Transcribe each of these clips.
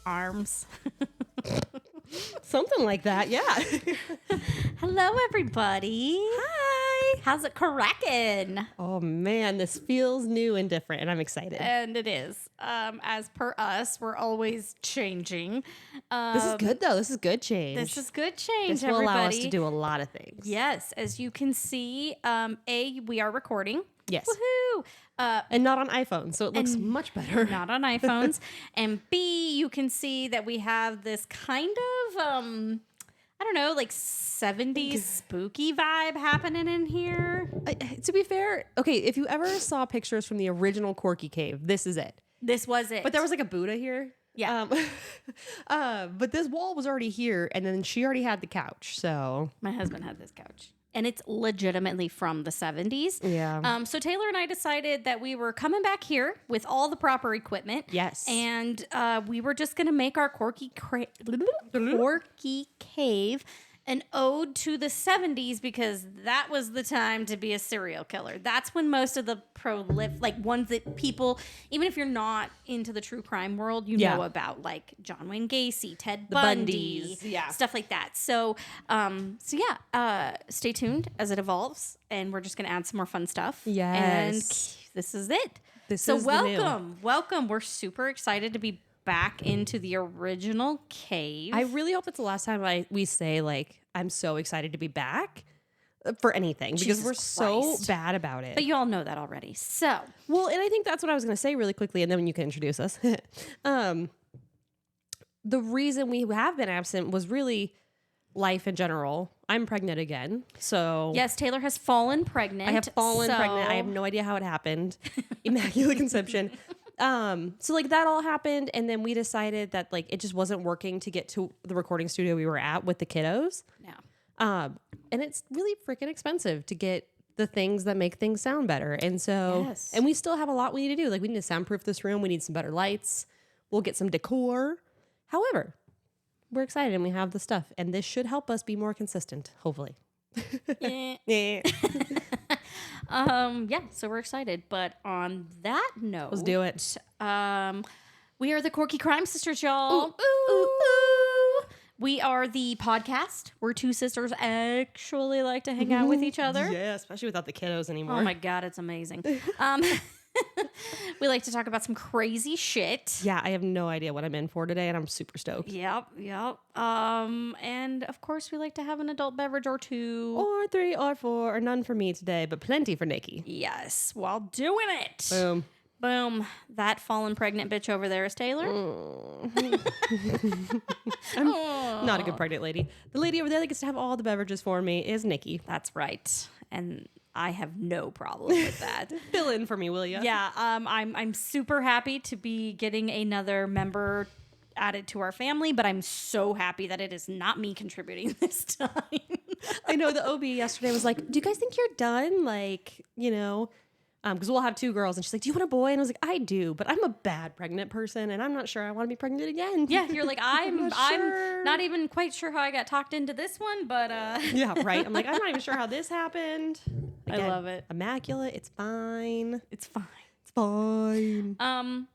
arms. Something like that, yeah. Hello, everybody. Hi. How's it cracking? Oh man, this feels new and different, and I'm excited. And it is. As per us, we're always changing. This is good though. This is good change. This is good change, This will everybody. allow us to do a lot of things. Yes, as you can see, we are recording. Yes. Woohoo! And not on iPhone, so it looks much better. Not on iPhones. And B, you can see that we have this kind of, I don't know, like 70s spooky vibe happening in here. To be fair, okay, if you ever saw pictures from the original Corky cave, this is it. This was it. But there was like a Buddha here. Yeah. But this wall was already here, and then she already had the couch, so. My husband had this couch. And it's legitimately from the 70s. Yeah. So Taylor and I decided that we were coming back here with all the proper equipment. Yes. And we were just going to make our Corky cave an ode to the 70s because that was the time to be a serial killer. That's when most of the ones that people, even if you're not into the true crime world, you know about, like John Wayne Gacy, Ted Bundy, stuff like that. So, stay tuned as it evolves, and we're just going to add some more fun stuff. Yes. And this is it. Welcome. We're super excited to be back into the original cave. I really hope it's the last time we say, like, I'm so excited to be back for anything because we're so bad about it. But you all know that already. So, well, and I think that's what I was going to say really quickly, and then you can introduce us. The reason we have been absent was really life in general. I'm pregnant again, so yes, Taylor has fallen pregnant. I have fallen pregnant. I have no idea how it happened. Immaculate conception. So like that all happened, and then we decided that like it just wasn't working to get to the recording studio we were at with the kiddos. Yeah. And it's really freaking expensive to get the things that make things sound better. And so, and we still have a lot we need to do. Like we need to soundproof this room. We need some better lights. We'll get some decor. However, we're excited and we have the stuff, and this should help us be more consistent, hopefully. Yeah. So we're excited. But on that note, let's do it. We are the Corky Crime Sisters, y'all. Ooh, ooh, ooh. We are the podcast where two sisters actually like to hang out with each other. Yeah, especially without the kiddos anymore. Oh my God, it's amazing. We like to talk about some crazy shit. Yeah, I have no idea what I'm in for today, and I'm super stoked. Yep. And of course, we like to have an adult beverage or two. Or 3 or 4, or none for me today, but plenty for Nickie. Yes, while doing it. Boom. That fallen pregnant bitch over there is Taylor. I'm not a good pregnant lady. The lady over there that gets to have all the beverages for me is Nickie. That's right. And I have no problem with that. Fill in for me, will you? Yeah. I'm super happy to be getting another member added to our family, but I'm so happy that it is not me contributing this time. I know the OB yesterday was like, do you guys think you're done? Like, you know, because we'll have 2 girls, and she's like, do you want a boy? And I was like, I do, but I'm a bad pregnant person, and I'm not sure I want to be pregnant again. Yeah, you're like, I'm not even quite sure how I got talked into this one, but yeah, right. I'm like, I'm not even sure how this happened. Again, I love it. Immaculate. It's fine. It's fine. It's fine.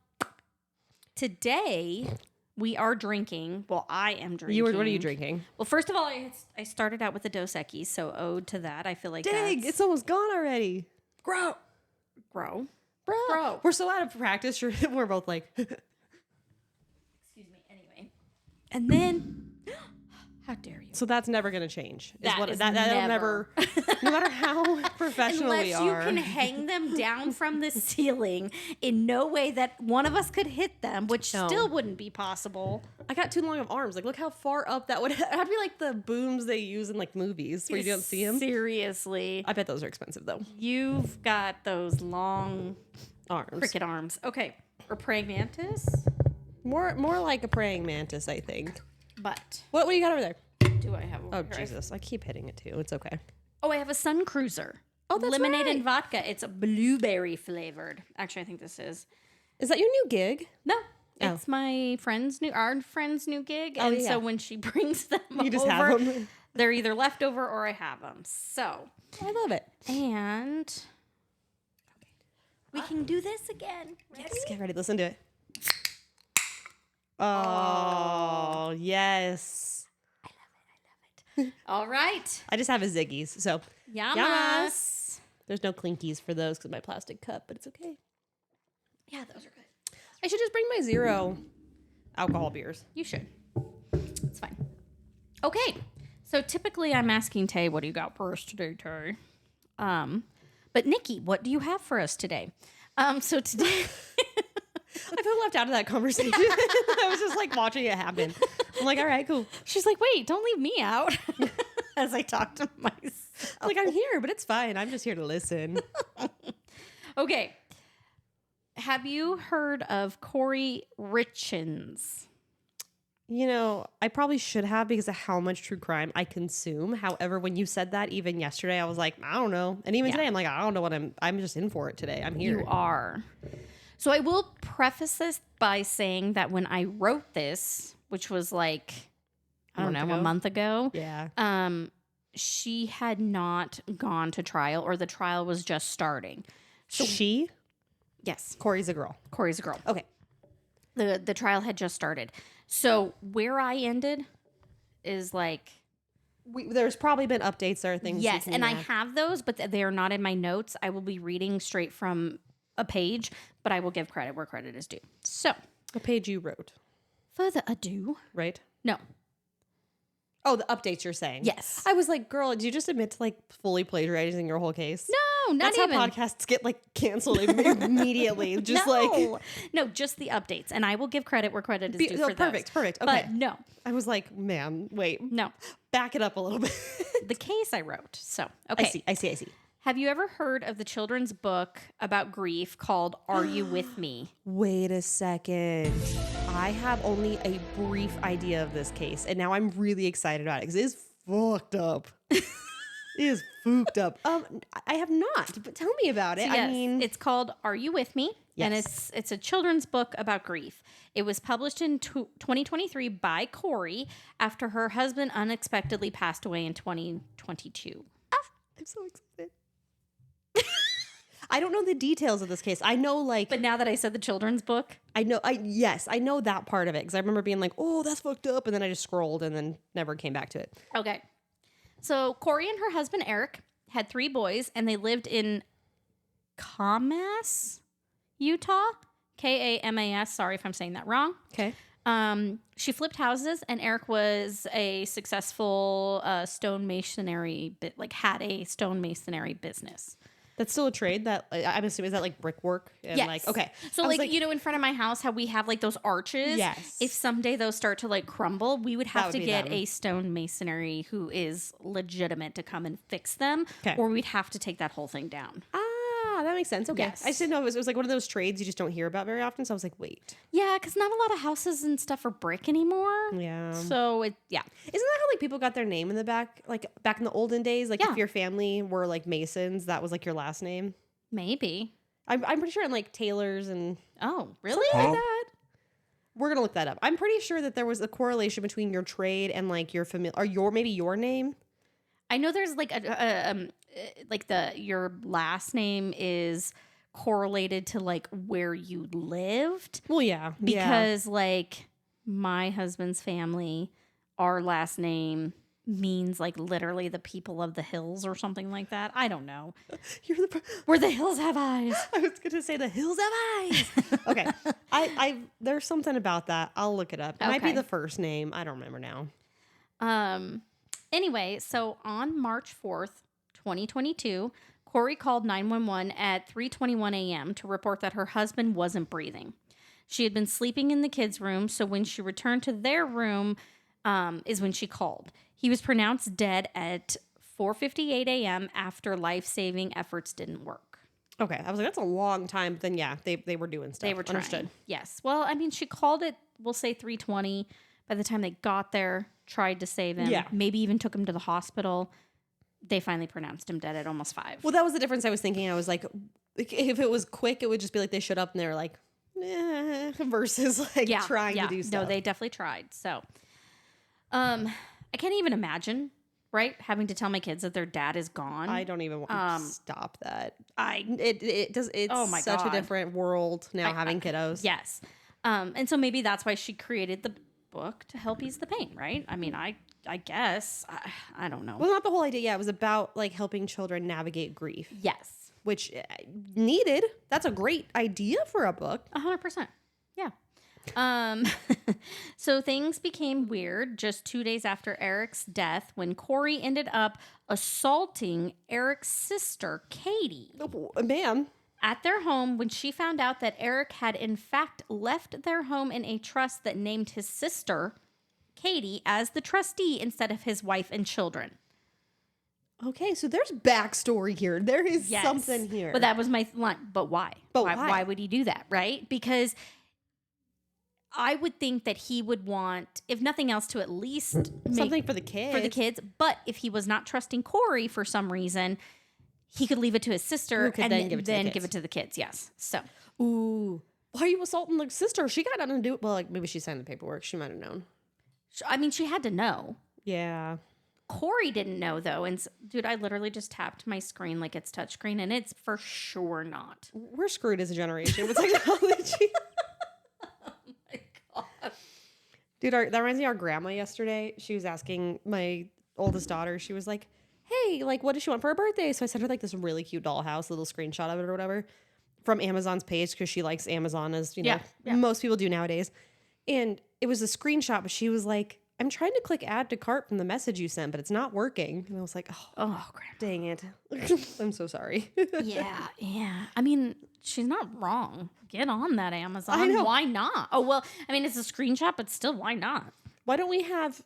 Today we are drinking. Well, I am drinking. What are you drinking? Well, first of all, I started out with the Dos Equis, so ode to that. I feel like dang, it's almost gone already. Bro. We're so out of practice. We're both like, excuse me. Anyway, and then, how dare you? So that's never going to change. That'll never. No matter how professional we are, unless you can hang them down from the ceiling in no way that one of us could hit them, which still wouldn't be possible. I got too long of arms. Like, look how far up that would. That'd be like the booms they use in like movies where you don't see them. Seriously, I bet those are expensive though. You've got those long arms, cricket arms. Okay, or praying mantis. More like a praying mantis, I think. But what do you got over there? Do I have? Oh Jesus! I keep hitting it too. It's okay. Oh, I have a Sun Cruiser. Oh, that's lemonade right. and vodka. It's a blueberry flavored. Actually, I think this is. Is that your new gig? No. It's my our friend's new gig. And so when she brings them you just over, have them. They're either left over or I have them. So. I love it. And we can do this again. Ready? Yes, get ready. Listen to it. Oh, yes. I love it. All right. I just have a Ziggy's, so Yamas. There's no Clinkies for those because of my plastic cup, but it's okay. Yeah, those are good. I should just bring my 0 alcohol beers. You should. It's fine. Okay. So typically I'm asking Tay, what do you got for us today, Tay? But Nickie, what do you have for us today? So today I feel left out of that conversation. I was just like watching it happen. I'm like, all right, cool. She's like, wait, don't leave me out. As I talk to myself. Like, I'm here, but it's fine. I'm just here to listen. Okay. Have you heard of Kouri Richins? You know, I probably should have because of how much true crime I consume. However, when you said that even yesterday, I was like, I don't know. And even today, I'm like, I don't know what I'm just in for it today. I'm here. You are. So I will preface this by saying that when I wrote this, which was like, I don't know, a month ago. Yeah. She had not gone to trial, or the trial was just starting. So Yes. Corey's a girl. Corey's a girl. Okay. The trial had just started. So where I ended is like... There's probably been updates. There are things. Yes, and I have those, but they are not in my notes. I will be reading straight from a page, but I will give credit where credit is due. So... A page you wrote. Further ado... Right? No. Oh, the updates you're saying. Yes. I was like, girl, did you just admit to like fully plagiarizing your whole case? No, not That's even. how podcasts get like canceled immediately. Just no, just the updates, and I will give credit where credit is due for perfect. those. Okay. But no, I was like, man, wait, no, back it up a little bit. the case I wrote. So okay, I see. Have you ever heard of the children's book about grief called "Are You With Me"? Wait a second. I have only a brief idea of this case, and now I'm really excited about it because it is fucked up. It is fucked up. I have not, but tell me about it. So yes, I mean, it's called "Are You With Me?" Yes. And it's a children's book about grief. It was published in 2023 by Kouri after her husband unexpectedly passed away in 2022. I'm so excited. I don't know the details of this case. I know But now that I said the children's book, I know that part of it because I remember being like, oh, that's fucked up. And then I just scrolled and then never came back to it. Okay. So Kouri and her husband, Eric, had 3 boys, and they lived in Kamas, Utah. Kamas. Sorry if I'm saying that wrong. Okay. She flipped houses, and Eric was a successful stone masonry, had a stone masonry business. That's still a trade that I'm assuming is that like brickwork? And yes. Okay. So in front of my house, how we have like those arches. Yes. If someday those start to like crumble, we would have to get them. a stone masonry who is legitimate to come and fix them. Okay. Or we'd have to take that whole thing down. That makes sense. Okay. Yes. I just didn't know it was like one of those trades you just don't hear about very often. So I was like, wait. Yeah, because not a lot of houses and stuff are brick anymore. Yeah. So Isn't that how like people got their name in the back? Like back in the olden days, like if your family were like Masons, that was like your last name. Maybe. I'm pretty sure in like Taylors and really? Like that. We're gonna look that up. I'm pretty sure that there was a correlation between your trade and like your family or maybe your name. I know there's like your last name is correlated to like where you lived. Well, yeah, because like my husband's family, our last name means like literally the people of the hills or something like that. I don't know. Where the hills have eyes. I was gonna say the hills have eyes. Okay, I there's something about that. I'll look it up. It might be the first name. I don't remember now. Anyway, so on March 4th, 2022, Kouri called 911 at 3:21 a.m. to report that her husband wasn't breathing. She had been sleeping in the kids' room, so when she returned to their room is when she called. He was pronounced dead at 4:58 a.m. after life-saving efforts didn't work. Okay, I was like, that's a long time. But then, yeah, they were doing stuff. They were trying. Understood. Yes. Well, I mean, she called it, we'll say 3:20. By the time they got there, tried to save him. Yeah. Maybe even took him to the hospital. They finally pronounced him dead at almost 5. Well, that was the difference I was thinking. I was like, if it was quick, it would just be like they showed up and they were like, versus like trying to do stuff. No, they definitely tried. So, I can't even imagine, right? Having to tell my kids that their dad is gone. I don't even want to stop that. It's It's such a different world now having kiddos. Yes. And so maybe that's why she created the book to help ease the pain, right? I mean, I guess. I don't know. Well, not the whole idea. Yeah, it was about like helping children navigate grief. Yes. Which needed. That's a great idea for a book. 100%. Yeah. So things became weird just 2 days after Eric's death when Kouri ended up assaulting Eric's sister, Katie. Oh, ma'am. At their home when she found out that Eric had in fact left their home in a trust that named his sister, Katie, as the trustee instead of his wife and children. Okay, so there's backstory here. There is something here. But that was my line. But why? But why would he do that, right? Because I would think that he would want, if nothing else, to at least something for the kids. But if he was not trusting Kouri for some reason, he could leave it to his sister and then give it to the kids. Yes. So. Ooh. Why are you assaulting the sister? She got nothing to do. Well, like maybe she signed the paperwork. She might have known. I mean, she had to know. Yeah. Kouri didn't know though, and dude, I literally just tapped my screen like it's touchscreen, and it's for sure not. We're screwed as a generation with technology. Oh my god, dude, that reminds me of our grandma yesterday. She was asking my oldest daughter. She was like, "Hey, like, what does she want for her birthday?" So I sent her like this really cute dollhouse, little screenshot of it or whatever, from Amazon's page because she likes Amazon, as you know, most people do nowadays. And it was a screenshot, but she was like, I'm trying to click add to cart from the message you sent, but it's not working. And I was like, oh crap. Dang it. I'm so sorry. yeah. I mean, she's not wrong. Get on that Amazon. I know. Why not? Oh, well, I mean, it's a screenshot, but still, why not? Why don't we have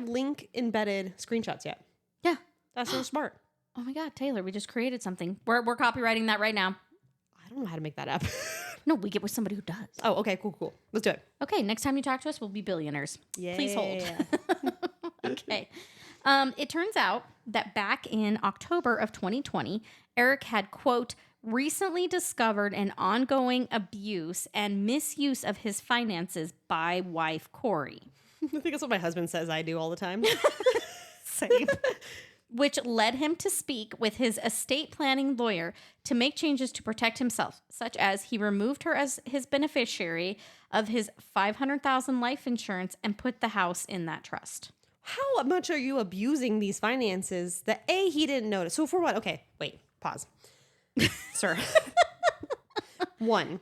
link embedded screenshots yet? Yeah. That's so smart. Oh my God, Taylor, we just created something. We're copywriting that right now. I don't know how to make that up. No, we get with somebody who does. Oh, okay, cool. Let's do it. Okay, next time you talk to us, we'll be billionaires. Yeah. Please hold. Okay. It turns out that back in October of 2020, Eric had, quote, recently discovered an ongoing abuse and misuse of his finances by wife Kouri. I think that's what my husband says I do all the time. Same. Which led him to speak with his estate planning lawyer to make changes to protect himself, such as he removed her as his beneficiary of his $500,000 life insurance and put the house in that trust. How much are you abusing these finances that he didn't notice? So for what? Okay, wait, pause. Sir. One,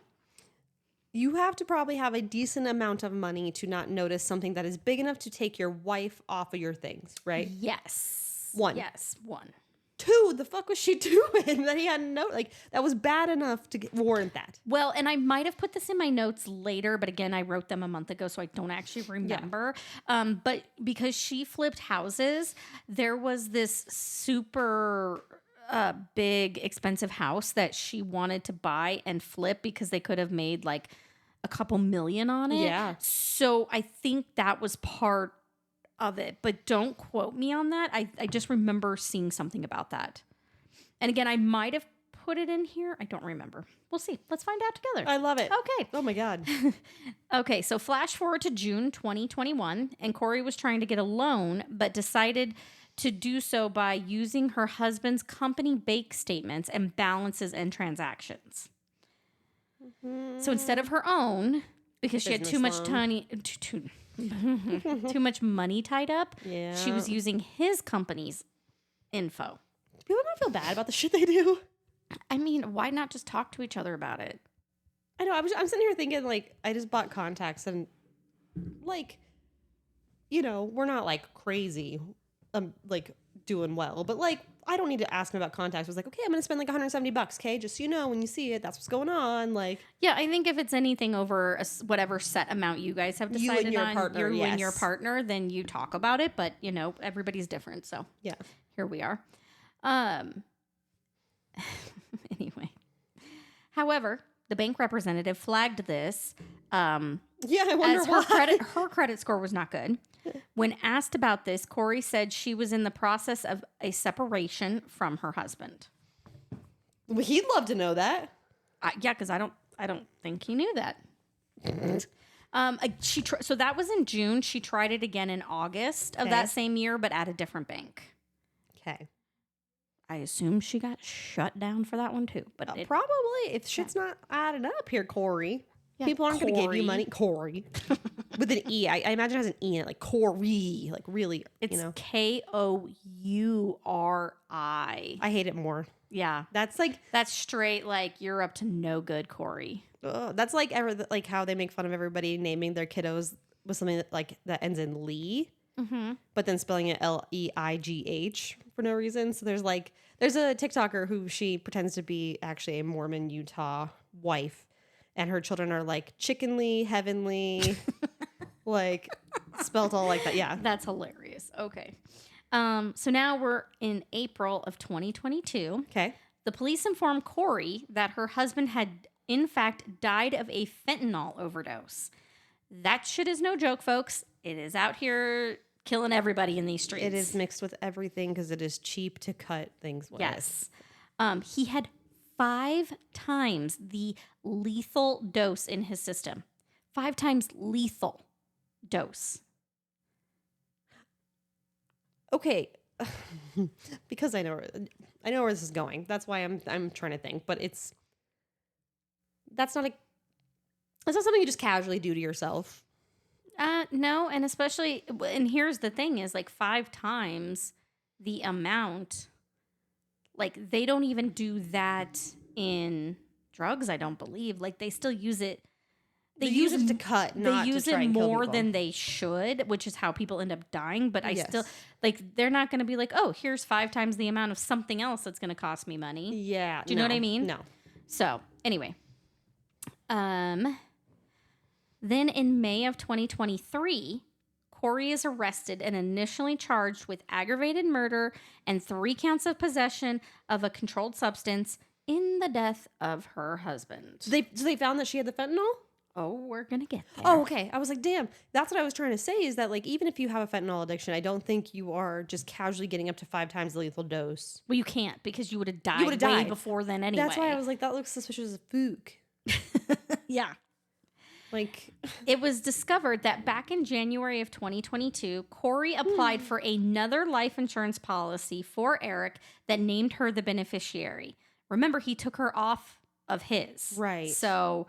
you have to probably have a decent amount of money to not notice something that is big enough to take your wife off of your things, right? Yes. One. Yes, one. Two, the fuck was she doing that he hadn't noticed? Like, that was bad enough to warrant that. Well, and I might have put this in my notes later, but again, I wrote them a month ago, so I don't actually remember. Yeah. But because she flipped houses, there was this super big, expensive house that she wanted to buy and flip because they could have made like a couple million on it. Yeah. So I think that was part of it, but don't quote me on that. I just remember seeing something about that. And again, I might have put it in here. I don't remember. We'll see. Let's find out together. I love it. Okay. Oh my God. Okay, so flash forward to June 2021, and Kouri was trying to get a loan, but decided to do so by using her husband's company bank statements and balances and transactions. So instead of her own, because she had too much too much money tied up, she was using his company's info. Do people not feel bad about the shit they do? I mean, why not just talk to each other about it? I know. I'm sitting here thinking, like, I just bought contacts and, like, you know, we're not, like, crazy, like, doing well. But, like, I don't need to ask him about contacts. I was like, okay, I'm going to spend, like, $170, okay? Just so you know, when you see it, that's what's going on. Like, yeah, I think if it's anything over whatever set amount you guys have decided you and your partner, then you talk about it. But, you know, everybody's different. So, yeah, here we are. Anyway. However, the bank representative flagged this. I wonder why. Her credit score was not good. When asked about this, Kouri said she was in the process of a separation from her husband. Well, he'd love to know that. Yeah, because I don't think he knew that. So that was in June. She tried it again in August of that same year, but at a different bank. Okay. I assume she got shut down for that one too. But probably if shit's not adding up here, Kouri. Yeah, People aren't going to give you Kouri. money. Kouri. With an E. I imagine it has an E in it, like Kouri. Like really, It's you know. Kouri. I hate it more. Yeah. That's like That's straight like you're up to no good, Corey. that's like like how they make fun of everybody naming their kiddos with something that ends in Lee, but then spelling it Leigh for no reason. So there's a TikToker who she pretends to be actually a Mormon Utah wife, and her children are like chickenly, heavenly, like spelled all like that. Yeah, That's hilarious. Okay. So now we're in April of 2022. okay. The police informed Corey that her husband had, in fact, died of a fentanyl overdose. That shit is no joke, folks. It is out here killing everybody in these streets. It is mixed with everything because it is cheap to cut things with. Yes. He had 5 times the lethal dose in his system. 5 times lethal dose. Okay. Because I know where this is going. That's why I'm trying to think, but that's not something you just casually do to yourself. No, and especially, and here's the thing is like 5 times the amount. Like they don't even do that in drugs, I don't believe. Like they still use it. They use it to cut, not they use to try it and kill more people. than they should, which is how people end up dying. But I Yes. still, like, they're not going to be like, oh, here's 5 times the amount of something else that's going to cost me money. Yeah. Do you know what I mean? No. So, anyway. Then in May of 2023, Corey is arrested and initially charged with aggravated murder and 3 counts of possession of a controlled substance in the death of her husband. So they found that she had the fentanyl? Oh, we're going to get there. Oh, okay. I was like, damn. That's what I was trying to say is that, like, even if you have a fentanyl addiction, I don't think you are just casually getting up to 5 times the lethal dose. Well, you can't because you would have died would've way died. before then anyway. That's why I was like, that looks suspicious as fook. Yeah. Like, It was discovered that back in January of 2022, Corey applied for another life insurance policy for Eric that named her the beneficiary. Remember, he took her off of his. Right. So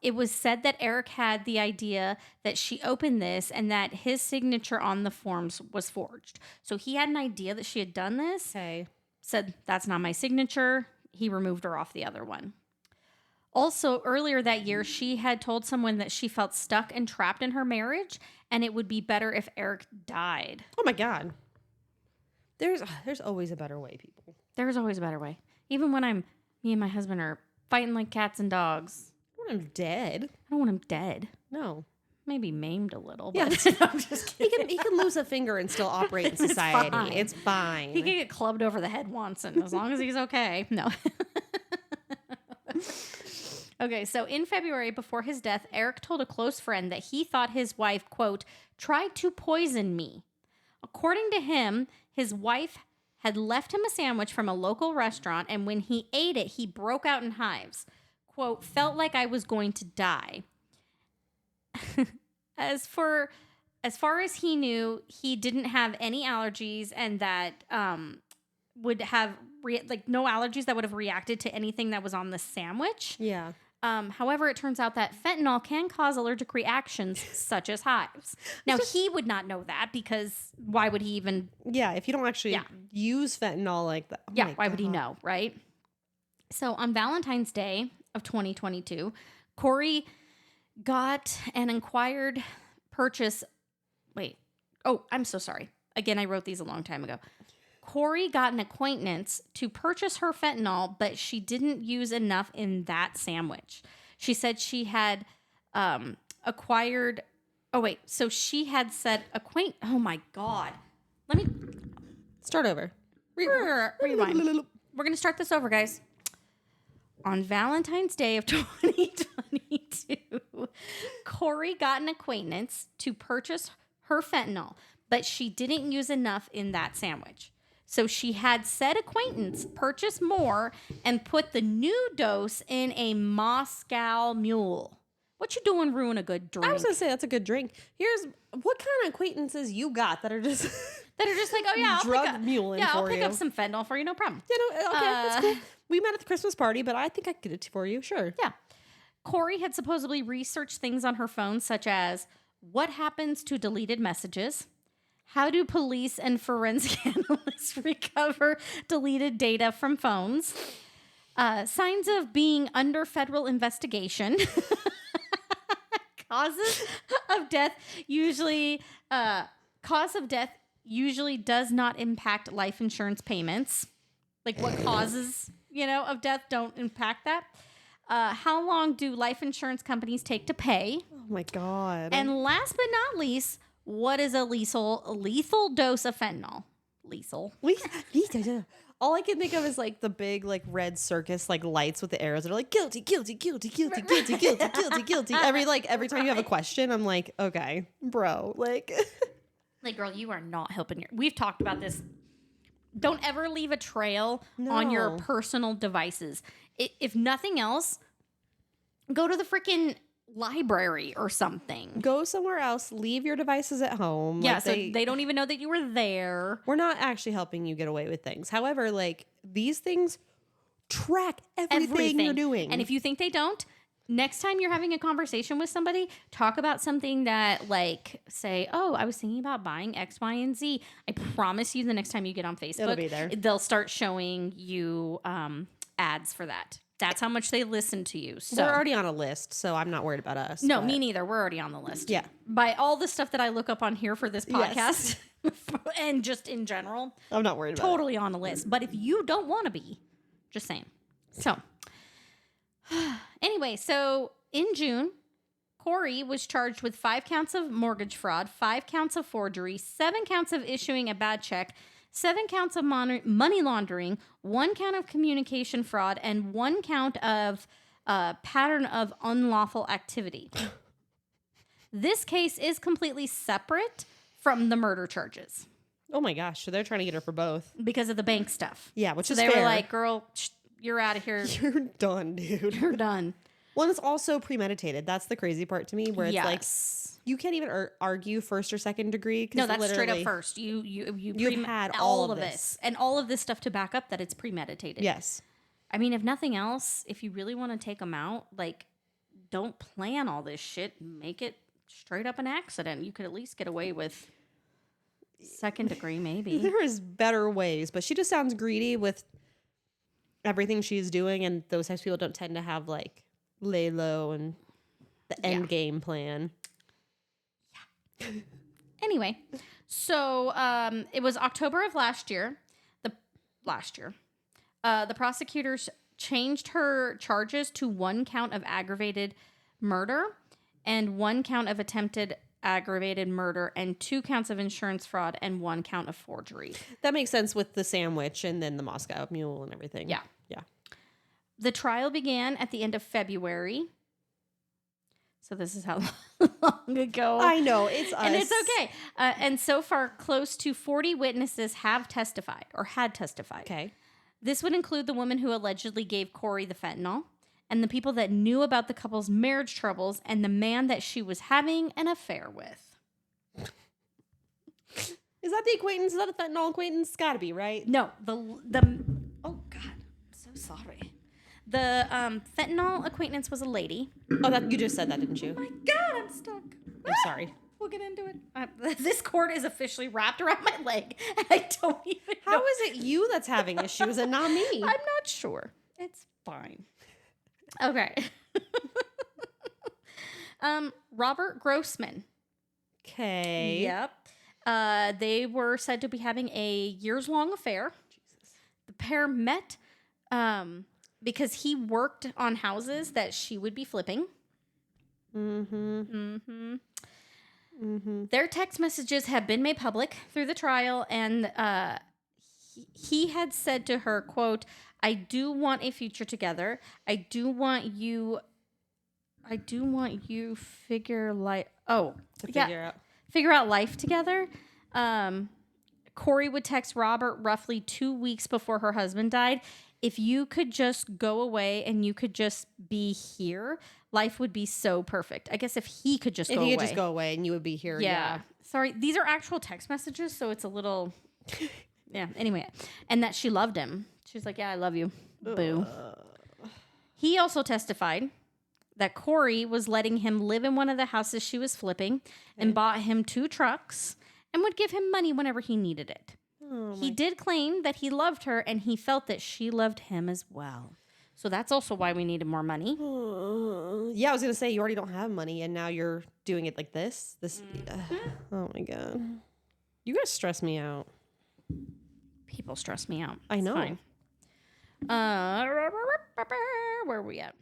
it was said that Eric had the idea that she opened this and that his signature on the forms was forged. So he had an idea that she had done this. okay. Said, that's not my signature. He removed her off the other one. Also, earlier that year, she had told someone that she felt stuck and trapped in her marriage, and it would be better if Eric died. Oh my God. There's always a better way, people. There's always a better way. Even when me and my husband are fighting like cats and dogs. I want him dead. I don't want him dead. No. Maybe maimed a little, Yeah. but I'm just kidding. He can lose a finger and still operate in society. It's fine. He could get clubbed over the head once, and as long as he's okay. No. Okay, so in February before his death, Eric told a close friend that he thought his wife, quote, tried to poison me. According to him, his wife had left him a sandwich from a local restaurant, and when he ate it, he broke out in hives. Quote, felt like I was going to die. As far as he knew, he didn't have any allergies, and that would have no allergies that would have reacted to anything that was on the sandwich. Yeah. However, it turns out that fentanyl can cause allergic reactions such as hives. Now, he would not know that because why would he even... Yeah, if you don't actually use fentanyl like that. Oh why would he know, right? So on Valentine's Day of 2022, Corey got an inquired purchase... Wait. Oh, I'm so sorry. Again, I wrote these a long time ago. Corey got an acquaintance to purchase her fentanyl, but she didn't use enough in that sandwich. She said she had acquired... Oh, wait. So she had said Oh, my God. Let me... Start over. Rewind. We're going to start this over, guys. On Valentine's Day of 2022, Corey got an acquaintance to purchase her fentanyl, but she didn't use enough in that sandwich. So she had said acquaintance purchase more and put the new dose in a Moscow Mule. What you doing ruin a good drink? I was going to say that's a good drink. Here's what kind of acquaintances you got that are just... that are just like, oh yeah, I'll pick up some fentanyl for you, no problem. Yeah, no, okay, that's cool. We met at the Christmas party, but I think I could get it for you, sure. Yeah. Kouri had supposedly researched things on her phone, such as what happens to deleted messages, how do police and forensic analysts recover deleted data from phones, signs of being under federal investigation, causes of death usually does not impact life insurance payments. Like what causes, of death don't impact that. How long do life insurance companies take to pay? Oh my God. And last but not least, what is a lethal dose of fentanyl? Lethal. All I can think of is like the big like red circus like lights with the arrows that are like guilty, guilty, guilty, guilty, guilty, guilty, guilty, guilty. Every time you have a question, I'm like, okay, bro, like girl, you are not helping we've talked about this. Don't ever leave a trail on your personal devices. If nothing else, go to the freaking library or something. Go somewhere else. Leave your devices at home. Yeah, so they don't even know that you were there. We're not actually helping you get away with things. However, like these things track everything you're doing. And if you think they don't, next time you're having a conversation with somebody, talk about something that like say, oh, I was thinking about buying X, Y, and Z. I promise you the next time you get on Facebook, it'll be there. They'll start showing you ads for that. That's how much they listen to you. So we're already on a list, so I'm not worried about us. No, me neither. We're already on the list. Yeah. By all the stuff that I look up on here for this podcast and just in general. I'm not worried about totally on the list. But if you don't want to be, just saying. So anyway, so in June, Kouri was charged with 5 counts of mortgage fraud, 5 counts of forgery, 7 counts of issuing a bad check, 7 counts of money laundering, 1 count of communication fraud, and 1 count of pattern of unlawful activity. This case is completely separate from the murder charges. Oh my gosh, so they're trying to get her for both. Because of the bank stuff. Yeah, which so is they fair. were like, girl, you're out of here. You're done, dude. You're done. Well, it's also premeditated. That's the crazy part to me, where it's like you can't even argue first or second degree. No, that's straight up first. You've had all of this and all of this stuff to back up that it's premeditated. Yes. I mean, if nothing else, if you really want to take them out, like, don't plan all this shit. Make it straight up an accident. You could at least get away with second degree, maybe. There is better ways, but she just sounds greedy with everything she's doing, and those types of people don't tend to have like lay low and the end game plan. Yeah. Anyway, so it was October of last year. The prosecutors changed her charges to 1 count of aggravated murder and 1 count of attempted aggravated murder and 2 counts of insurance fraud and 1 count of forgery. That makes sense with the sandwich and then the Moscow Mule and everything. Yeah. Yeah. The trial began at the end of February. So this is how long ago. I know, it's us. And it's okay. And so far, close to 40 witnesses have testified or had testified. Okay. This would include the woman who allegedly gave Kouri the fentanyl and the people that knew about the couple's marriage troubles and the man that she was having an affair with. Is that the acquaintance? Is that a fentanyl acquaintance? It's gotta be, right? No, the oh God, I'm so sorry. The fentanyl acquaintance was a lady. Oh, that you just said that, didn't you? Oh my God, I'm stuck. I'm sorry. We'll get into it. This cord is officially wrapped around my leg, and I don't even know. How is it you that's having issues and not me? I'm not sure. It's fine. Okay. Robert Grossman. Okay. Yep. They were said to be having a years-long affair. Jesus. The pair met because he worked on houses that she would be flipping. Mm-hmm. Mm-hmm. Mm-hmm. Their text messages have been made public through the trial, and he had said to her, quote, "I do want a future together. I do want you figure out life together." Kouri would text Robert roughly 2 weeks before her husband died. If you could just go away and you could just be here, life would be so perfect. I guess if he could just go away. If he could just go away and you would be here. Yeah. Sorry. These are actual text messages, so it's a little... Yeah. Anyway. And that she loved him. She's like, yeah, I love you. Boo. He also testified that Kouri was letting him live in one of the houses she was flipping and bought him 2 trucks and would give him money whenever he needed it. He did claim that he loved her and he felt that she loved him as well. So that's also why we needed more money. Yeah, I was going to say, you already don't have money and now you're doing it like this. Oh my God. You guys stress me out. People stress me out. I know. Fine. Where are we at?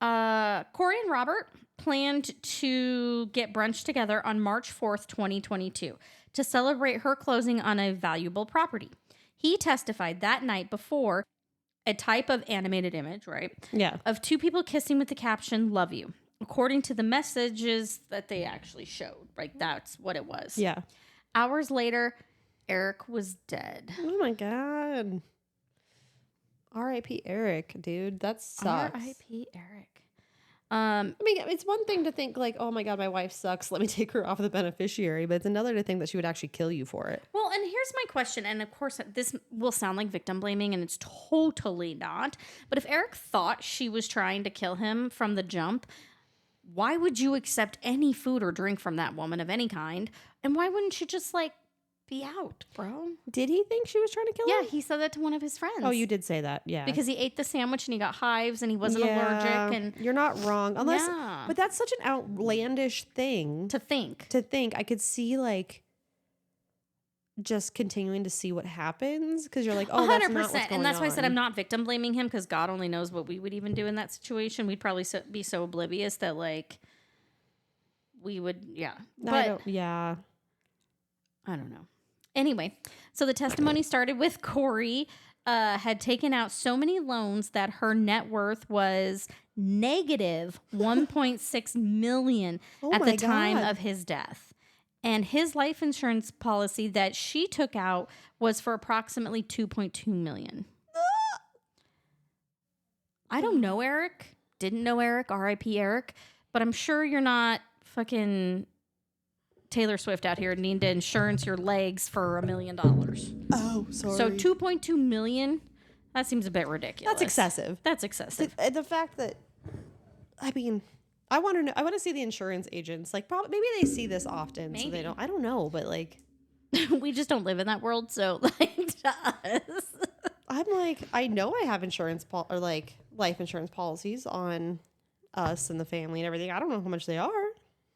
Kouri and Robert planned to get brunch together on March 4th, 2022, to celebrate her closing on a valuable property. He testified that night before a type of animated image, right? Yeah. Of 2 people kissing with the caption, "Love you," according to the messages that they actually showed. Right? That's what it was. Yeah. Hours later, Eric was dead. Oh my God. R.I.P. Eric, dude. That sucks. R.I.P. Eric. I mean, it's one thing to think like, oh my God, my wife sucks. Let me take her off the beneficiary. But it's another to think that she would actually kill you for it. Well, and here's my question. And of course, this will sound like victim blaming, and it's totally not. But if Eric thought she was trying to kill him from the jump, why would you accept any food or drink from that woman of any kind? And why wouldn't you just like be out, bro? Did he think she was trying to kill him? Yeah, he said that to one of his friends. Oh, you did say that. Yeah. Because he ate the sandwich and he got hives and he wasn't allergic. And you're not wrong. Unless, but that's such an outlandish thing to think. I could see like just continuing to see what happens because you're like, oh, 100%. That's not what's going and that's why I said I'm on. not victim blaming him because God only knows what we would even do in that situation. We'd probably be so oblivious that like we would, yeah. But I don't know. Anyway, so the testimony started with Kouri had taken out so many loans that her net worth was negative $1.6 million at the time of his death. And his life insurance policy that she took out was for approximately $2.2 million. I don't know Eric. Didn't know Eric. R.I.P. Eric. But I'm sure you're not fucking Taylor Swift out here needing to insurance your legs for $1 million. Oh, sorry. So $2.2 million, that seems a bit ridiculous. That's excessive. That's excessive. The fact that, I mean, I want to know. I want to see the insurance agents. Like, probably maybe they see this often, so they don't. I don't know, but like, we just don't live in that world. So like to us, I'm like, I know I have insurance or like life insurance policies on us and the family and everything. I don't know how much they are.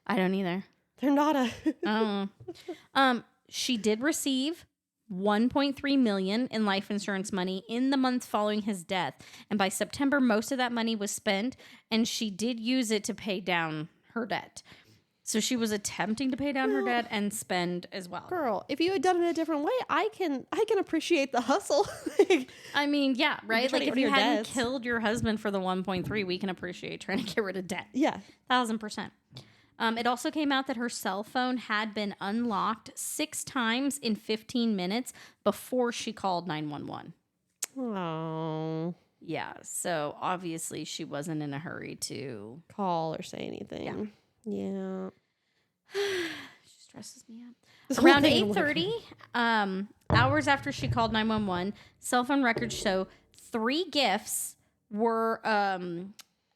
I don't either. They're not a. I don't know. She did receive $1.3 million in life insurance money in the month following his death, and by September, most of that money was spent, and she did use it to pay down her debt. So she was attempting to pay down her debt and spend as well. Girl, if you had done it a different way, I can appreciate the hustle. I mean, yeah, right? Like if you hadn't debts. killed your husband for the 1.3, we can appreciate trying to get rid of debt. Yeah. 1,000%. It also came out that her cell phone had been unlocked 6 times in 15 minutes before she called 911. Oh. Yeah, so obviously she wasn't in a hurry to call or say anything. Yeah. She stresses me out. Around 8:30, hours after she called 911, cell phone records show 3 gifts were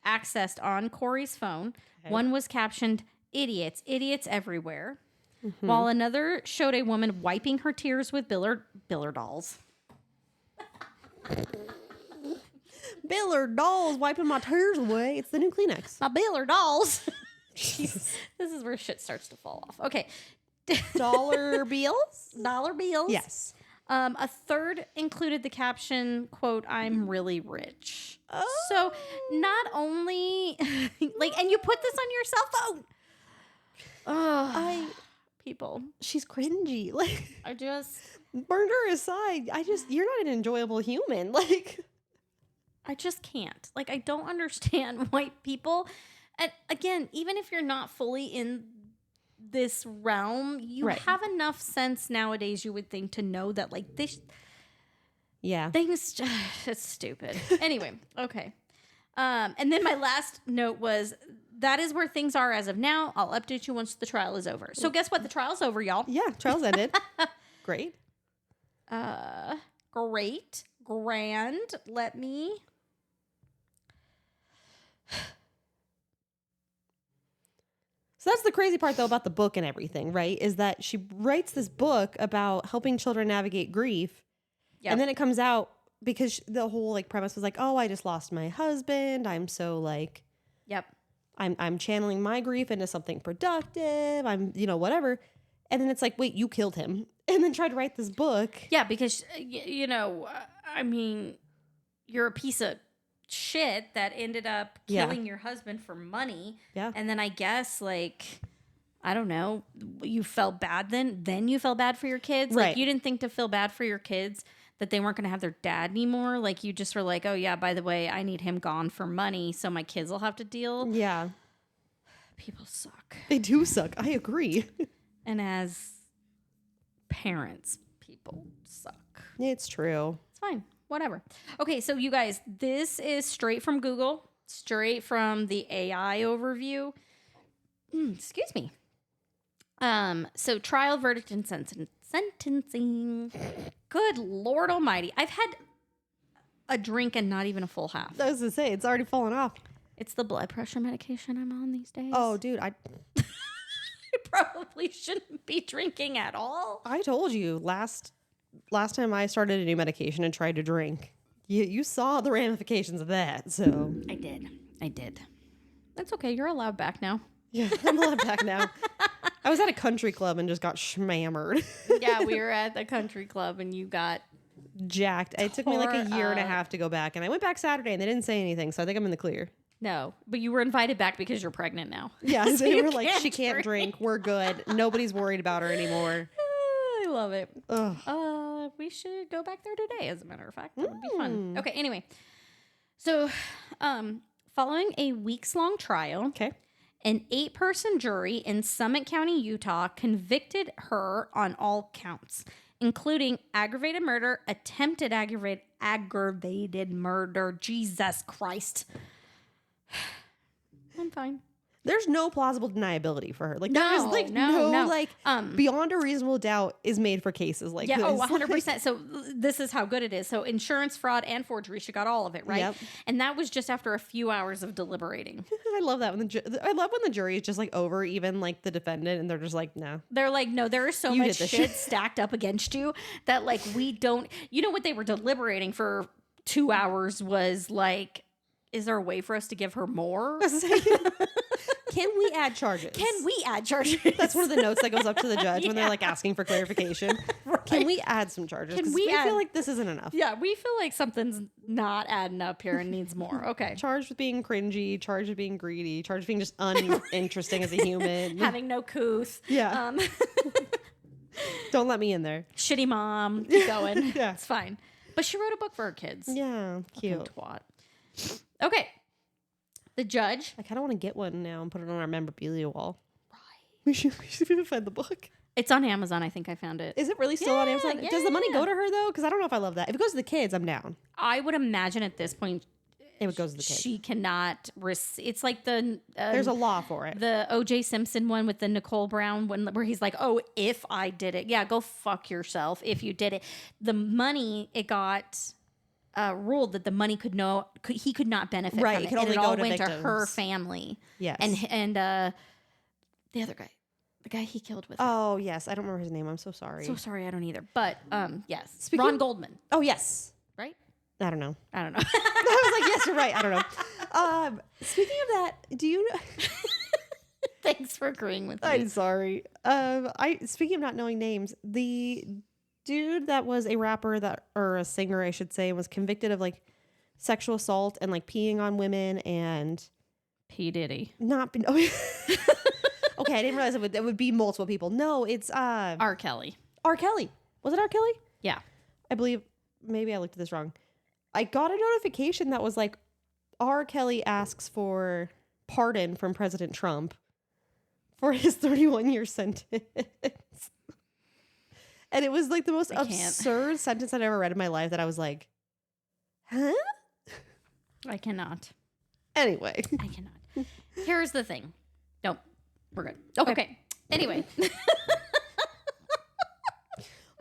accessed on Kouri's phone. Okay. One was captioned, "Idiots, idiots everywhere," while another showed a woman wiping her tears with Biller dolls. Biller dolls wiping my tears away. It's the new Kleenex. My Biller dolls. This is where shit starts to fall off. Okay. Dollar bills? Dollar bills. Yes. A third included the caption, quote, "I'm really rich." Oh. So not only like, and you put this on your cell phone. People. She's cringy. Like, I just, murder aside, you're not an enjoyable human. Like, I just can't. Like, I don't understand why people, and again, even if you're not fully in this realm, you have enough sense nowadays, you would think, to know that like this things, it's stupid. Anyway, okay. And then my last note was, that is where things are as of now. I'll update you once the trial is over. So guess what? The trial's over, y'all. Yeah, trial's ended. Great. Great. Grand. Let me So that's the crazy part, though, about the book and everything, right? Is that she writes this book about helping children navigate grief. Yep. And then it comes out because the whole like premise was like, oh, I just lost my husband. I'm so like, yep. I'm channeling my grief into something productive. I'm, whatever. And then it's like, wait, you killed him. And then tried to write this book. Yeah, because, I mean, you're a piece of shit that ended up killing your husband for money. Yeah. And then I guess, like, I don't know, you felt bad then you felt bad for your kids. Right. Like, you didn't think to feel bad for your kids that they weren't going to have their dad anymore. Like, you just were like, oh, yeah, by the way, I need him gone for money, so my kids will have to deal. Yeah. People suck. They do suck. I agree. And as parents, people suck. It's true. It's fine. Whatever. Okay, so you guys, this is straight from Google, straight from the AI overview. Excuse me. So trial, verdict, and sentencing. Good Lord Almighty. I've had a drink and not even a full half. I was going to say, it's already fallen off. It's the blood pressure medication I'm on these days. Oh, dude, I probably shouldn't be drinking at all. I told you last time I started a new medication and tried to drink, you saw the ramifications of that. So I did. That's okay. You're allowed back now. Yeah, I'm allowed back now. I was at a country club and just got schmammered. Yeah, we were at the country club and you got jacked. It took me like a year and a half to go back, and I went back Saturday and they didn't say anything, so I think I'm in the clear. No, but you were invited back because you're pregnant now. Yeah, so they were like, she can't drink. We're good. Nobody's worried about her anymore. I love it. We should go back there today, as a matter of fact. That would be fun. Okay, anyway. So, following a weeks-long trial, okay, an 8-person jury in Summit County, Utah, convicted her on all counts, including aggravated murder, attempted aggravated murder. Jesus Christ. I'm fine. There's no plausible deniability for her. Like, no, there is like no. like beyond a reasonable doubt is made for cases like this. Oh, 100%. So this is how good it is. So insurance fraud and forgery, she got all of it, right? Yep. And that was just after a few hours of deliberating. I love that I love when the jury is just like over even like the defendant, and they're just like, no. They're like, no, there is so much shit stacked up against you that like we don't. You know what they were deliberating for 2 hours was like, is there a way for us to give her more? Can we add charges? That's one of the notes that goes up to the judge when they're like asking for clarification. Right. Can we add some charges? We feel like this isn't enough. Yeah, we feel like something's not adding up here and needs more. Okay. Charged with being cringy, charged with being greedy, charged with being just uninteresting as a human. Having no couth. Yeah. Don't let me in there. Shitty mom. Keep going. Yeah. It's fine. But she wrote a book for her kids. Yeah. Cute. Twat. Okay. The judge. I kind of want to get one now and put it on our memorabilia wall. Right. We should find the book. It's on Amazon. I think I found it. Is it really still on Amazon? Yeah. Does the money go to her though? Because I don't know if I love that. If it goes to the kids, I'm down. I would imagine at this point, it goes to the kids. She cannot. It's like the there's a law for it. The O.J. Simpson one with the Nicole Brown one, where he's like, "Oh, if I did it, yeah, go fuck yourself. If you did it, the money it got." Ruled that the money he could not benefit from it. It all went to her family. Yes. And the other guy, the guy he killed with. Oh, yes. I don't remember his name. I'm so sorry. So sorry, I don't either. But yes. Ron Goldman. Oh, yes. Right? I don't know. I was like, yes, you're right. I don't know. Speaking of that, do you know... Thanks for agreeing with me. I'm sorry. Speaking of not knowing names, the dude that was a rapper or a singer, I should say, was convicted of like sexual assault and like peeing on women and P. Diddy. Okay, I didn't realize it would be multiple people. No, it's R. Kelly. R. Kelly. Was it R. Kelly? Yeah. I believe, maybe I looked at this wrong. I got a notification that was like, R. Kelly asks for pardon from President Trump for his 31-year sentence. And it was like the most absurd sentence I'd ever read in my life that I was like, huh? I cannot. Anyway. I cannot. Here's the thing. Nope. We're good. Okay. Anyway.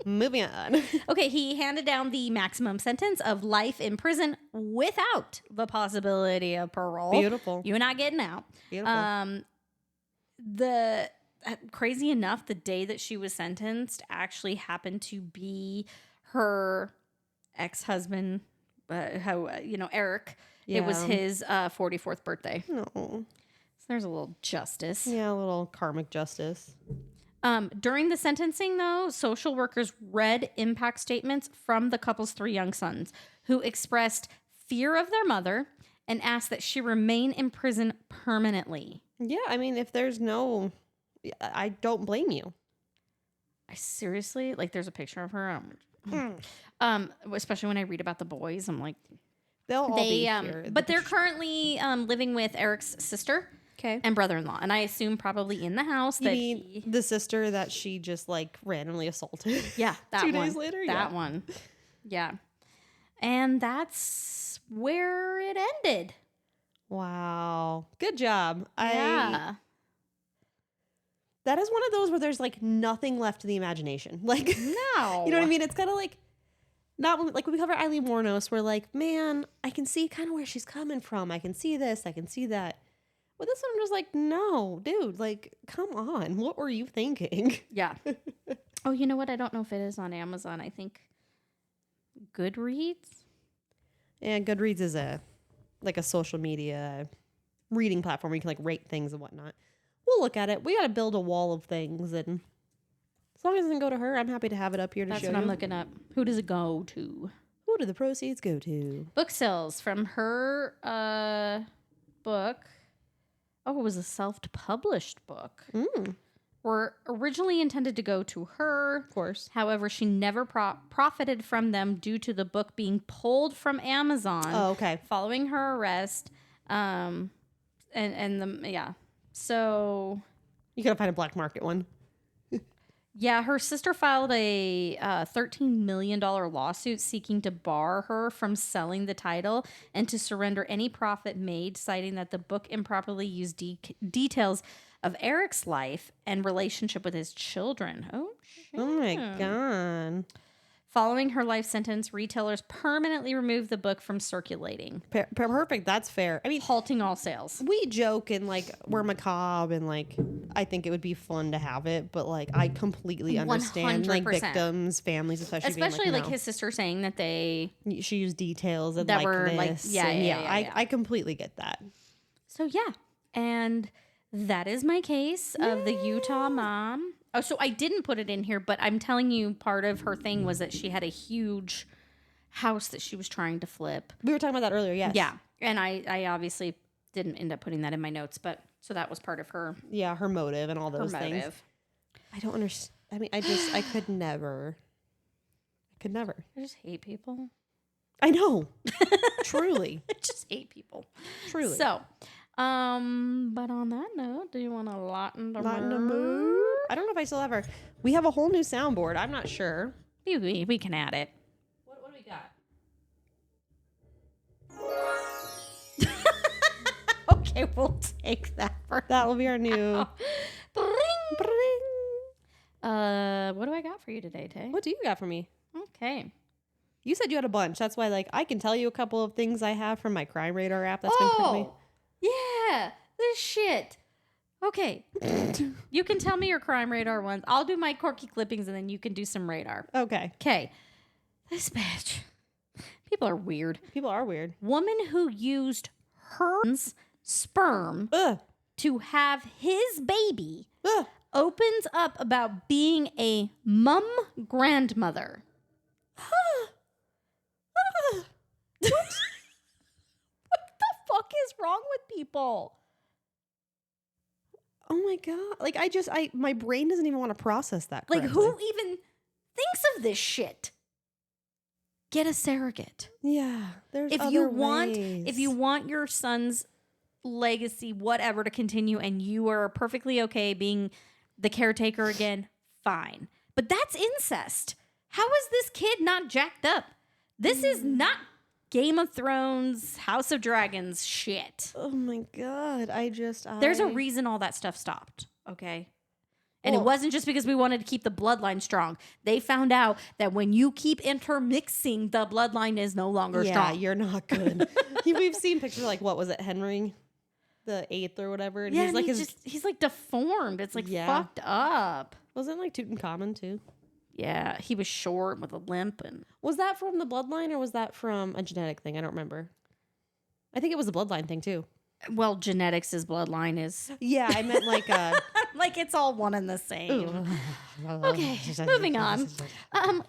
moving on. Okay, he handed down the maximum sentence of life in prison without the possibility of parole. Beautiful. You're not getting out. Beautiful. Crazy enough, the day that she was sentenced actually happened to be her ex-husband, Eric. Yeah. It was his 44th birthday. No. So there's a little justice. Yeah, a little karmic justice. During the sentencing, though, social workers read impact statements from the couple's 3 young sons, who expressed fear of their mother and asked that she remain in prison permanently. Yeah, I mean, if there's no... I don't blame you. I seriously, there's a picture of her. Especially when I read about the boys, I'm like... They'll all be here. But they're currently living with Eric's sister and brother-in-law. And I assume probably in the house the sister that she just randomly assaulted. Yeah, that 2 one. days later? That one. Yeah. And that's where it ended. Wow. Good job. Yeah. That is one of those where there's nothing left to the imagination. No. You know what I mean? It's kind of not when we cover Eileen Wuornos, we're man, I can see kind of where she's coming from. I can see this. I can see that. With this one, I'm just no, dude, come on. What were you thinking? Yeah. Oh, you know what? I don't know if it is on Amazon. I think Goodreads. Yeah, Goodreads is a social media reading platform where you can rate things and whatnot. We'll look at it. We got to build a wall of things, and as long as it doesn't go to her, I'm happy to have it up here to That's show what you. I'm looking up. Who does it go to? Who do the proceeds go to? Book sales from her book. Oh, it was a self-published book. Were originally intended to go to her. Of course. However, she never profited from them due to the book being pulled from Amazon. Oh, okay. Following her arrest. So You gotta find a black market one. yeah, her sister filed a $13 million lawsuit seeking to bar her from selling the title and to surrender any profit made, citing that the book improperly used details of Eric's life and relationship with his children. Oh, shit. Oh my God. Following her life sentence, retailers permanently removed the book from circulating. Perfect. That's fair. I mean, halting all sales. we joke and we're macabre and I think it would be fun to have it, but I completely understand 100%. victims, families, especially being his sister saying that she used details and that were this. I completely get that. So yeah, and that is my case of the Utah mom. Oh, so I didn't put it in here, but I'm telling you, part of her thing was that she had a huge house that she was trying to flip. We were talking about that earlier, yes. Yeah, and I obviously didn't end up putting that in my notes, but so that was part of her. Yeah, her motive and all those things. I don't understand. I mean, I could never. I just hate people. I know. Truly. I just hate people. Truly. So, but on that note, do you want to lighten the mood? I don't know if I still have her. We have a whole new soundboard. I'm not sure. We can add it. What do we got? Okay, we'll take that for That will be our new. Bring. What do I got for you today, Tay? What do you got for me? Okay. You said you had a bunch. That's why, I can tell you a couple of things I have from my Crime Radar app that's been put me. Yeah, this shit. Okay. You can tell me your Crime Radar ones. I'll do my Corky clippings, and then you can do some radar. Okay. Okay. This bitch. People are weird. People are weird. Woman who used her sperm to have his baby opens up about being a mum grandmother. What the fuck is wrong with people? Oh my God. My brain doesn't even want to process that correctly. Who even thinks of this shit? Get a surrogate. Yeah. There's If you want your son's legacy, whatever, to continue, and you are perfectly okay being the caretaker again, fine. But that's incest. How is this kid not jacked up? This is not Game of Thrones, House of Dragons shit. Oh my God. There's a reason all that stuff stopped, okay? And it wasn't just because we wanted to keep the bloodline strong. They found out that when you keep intermixing, the bloodline is no longer strong. Yeah, you're not good. We've seen pictures like, what was it, Henry the 8th or whatever? And he's like he's like deformed. It's like fucked up. Wasn't it like Tutankhamun too? Yeah, he was short with a limp. And was that from the bloodline or was that from a genetic thing? I don't remember. I think it was a bloodline thing too. Well, genetics is bloodline is. Yeah, I meant like like it's all one and the same. Okay, moving on.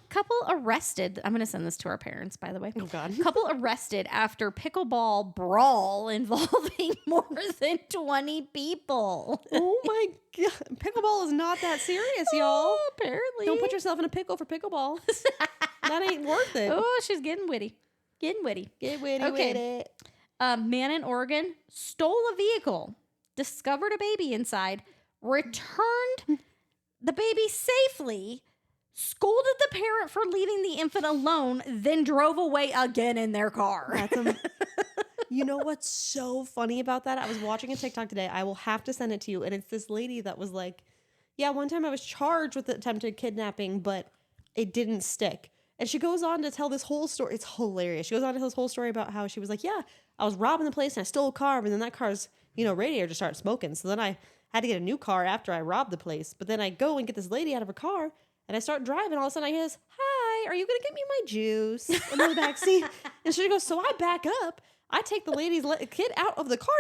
Couple arrested. I'm going to send this to our parents, by the way. Oh, God. Couple arrested after pickleball brawl involving more than 20 people. Oh, my God. Pickleball is not that serious, y'all. Oh, apparently. Don't put yourself in a pickle for pickleball. That ain't worth it. Oh, she's getting witty. Getting witty. Get witty with it. A man in Oregon stole a vehicle, discovered a baby inside, returned the baby safely, scolded the parent for leaving the infant alone, then drove away again in their car. You know what's so funny about that? I was watching a TikTok today. I will have to send it to you. And it's this lady that was like, yeah, one time I was charged with attempted kidnapping, but it didn't stick. And she goes on to tell this whole story. It's hilarious. She goes on to tell this whole story about how she was like, yeah, I was robbing the place and I stole a car, but then that car's, radiator just started smoking. So then I had to get a new car after I robbed the place. But then I go and get this lady out of her car and I start driving. All of a sudden I hear this, hi, are you going to get me my juice in the backseat? And she goes, so I back up. I take the lady's kid out of the car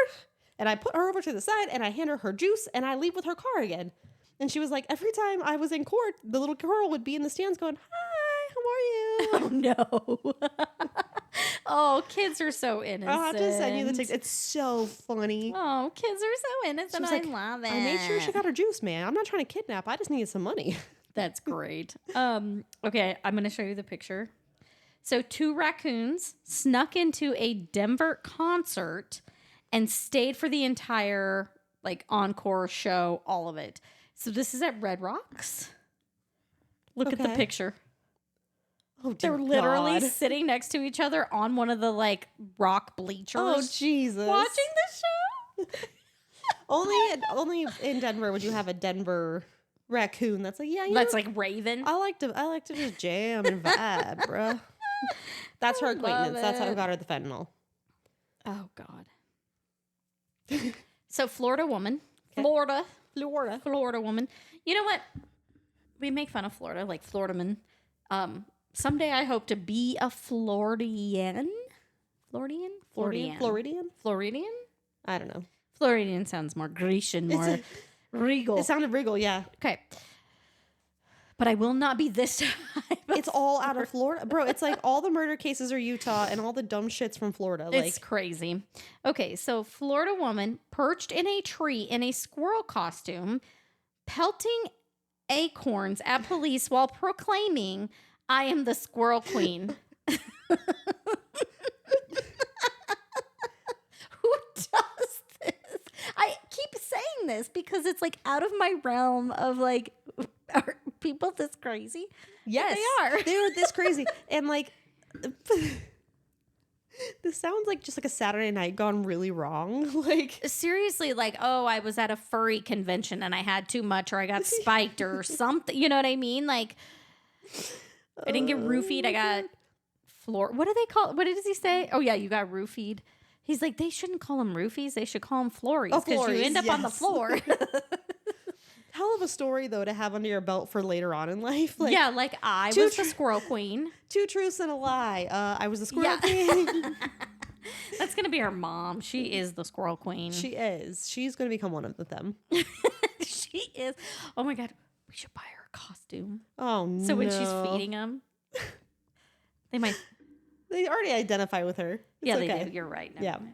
and I put her over to the side and I hand her juice and I leave with her car again. And she was like, every time I was in court, the little girl would be in the stands going, hi, how are you? Oh, no. Oh, kids are so innocent. I'll have to send you the TikTok. It's so funny. Oh, kids are so innocent. I love it. I made sure she got her juice, man. I'm not trying to kidnap. I just needed some money. That's great. Okay, I'm going to show you the picture. So 2 raccoons snuck into a Denver concert and stayed for the entire encore show, all of it. So this is at Red Rocks. Look at the picture. Oh, they're literally sitting next to each other on one of the rock bleachers. Oh, Jesus. Watching the show. only in Denver would you have a Denver raccoon that's like, that's Raven. I like to just jam and vibe, bro. That's her acquaintance. That's how we got her the fentanyl. Oh, God. So Florida woman. Okay. Florida woman. You know what? We make fun of Florida, like Floridaman. Someday I hope to be a Floridian. Floridian? I don't know. Floridian sounds more Grecian, more regal. It sounded regal, yeah. Okay. But I will not be this time. It's all out of Florida. Bro, it's like all the murder cases are Utah and all the dumb shit's from Florida. It's crazy. Okay, so Florida woman perched in a tree in a squirrel costume, pelting acorns at police while proclaiming, I am the squirrel queen. Who does this? I keep saying this because it's out of my realm of are people this crazy? Yes, they are. They're this crazy. And this sounds like just a Saturday night gone really wrong. Seriously, oh, I was at a furry convention and I had too much or I got spiked or something. You know what I mean? I didn't get roofied. I got what do they call? What does he say? Oh yeah, you got roofied. He's like, they shouldn't call them roofies. They should call them flories because you end up on the floor. Hell of a story though to have under your belt for later on in life. I was the squirrel queen. 2 truths and a lie. I was the squirrel queen. That's gonna be her mom. She is the squirrel queen. She is. She's gonna become one of them. She is. Oh my God, we should buy her a costume. Oh no! So when she's feeding them, they already identify with her. It's okay. They do. You're right. Yeah. Okay.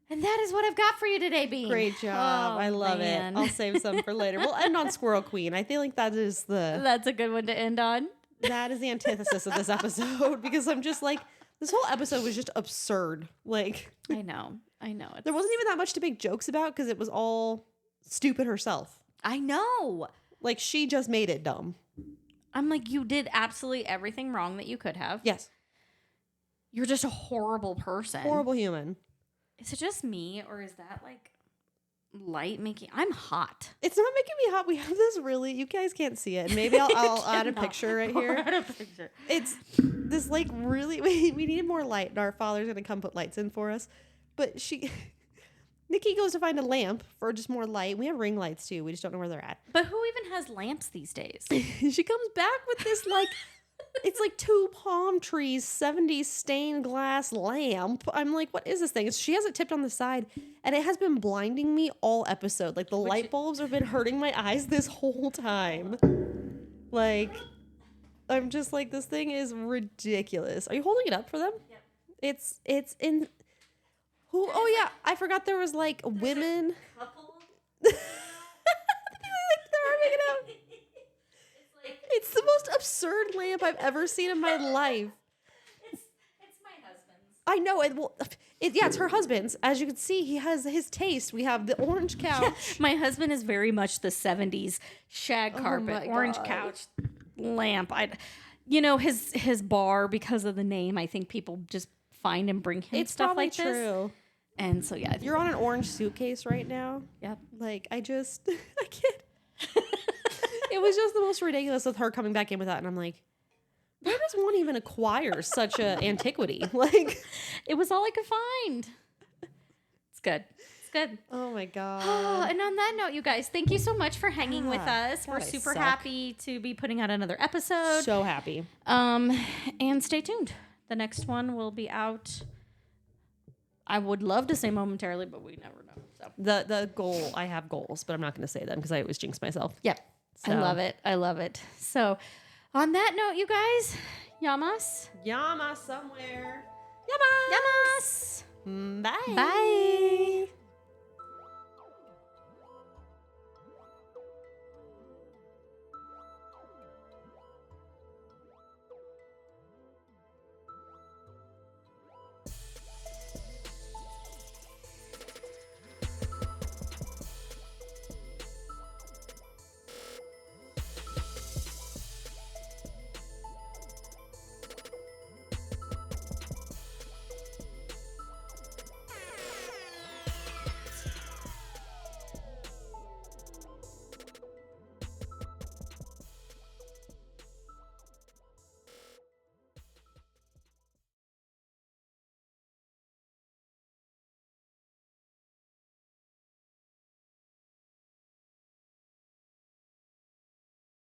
And that is what I've got for you today, Bean. Great job. I love it. I'll save some for later. We'll end on Squirrel Queen. I feel like that's a good one to end on. That is the antithesis of this episode because I'm just this whole episode was just absurd. I know. There wasn't even that much to make jokes about because it was all stupid herself. I know. She just made it dumb. I'm you did absolutely everything wrong that you could have. Yes. You're just a horrible person. Horrible human. Is it just me or is that light making. I'm hot. It's not making me hot. We have this really, you guys can't see it. Maybe I'll add a picture right here. Add a picture. It's this like really, we needed more light and our father's going to come put lights in for us. But Nickie goes to find a lamp for just more light. We have ring lights too. We just don't know where they're at. But who even has lamps these days? She comes back with this like, it's like 2 palm trees, 70s stained glass lamp. I'm like, what is this thing? She has it tipped on the side and it has been blinding me all episode. Like the light bulbs have been hurting my eyes this whole time. Like, I'm just like, this thing is ridiculous. Are you holding it up for them? Yep. It's in... Who? Oh yeah, I forgot there was like women. Couple. They're arming it out. It's the most absurd lamp I've ever seen in my life. It's my husband's. I know it. Well, it's her husband's. As you can see, he has his taste. We have the orange couch. My husband is very much the 70s shag carpet, orange couch, lamp. His bar, because of the name, I think people just find and bring him stuff like this. True. And so yeah, you're on an orange suitcase right now. Yep. Like I can't. It was just the most ridiculous with her coming back in with that, and I'm like, where does one even acquire such a antiquity? Like, it was all I could find. It's good. It's good. Oh my god. And on that note, you guys, thank you so much for hanging with us. God, we're super happy to be putting out another episode. So happy. And stay tuned. The next one will be out. I would love to say momentarily, but we never know. So the goal, I have goals, but I'm not going to say them because I always jinx myself. Yep. So. I love it. So on that note, you guys, yamas. Yamas somewhere. Yamas. Bye. Bye.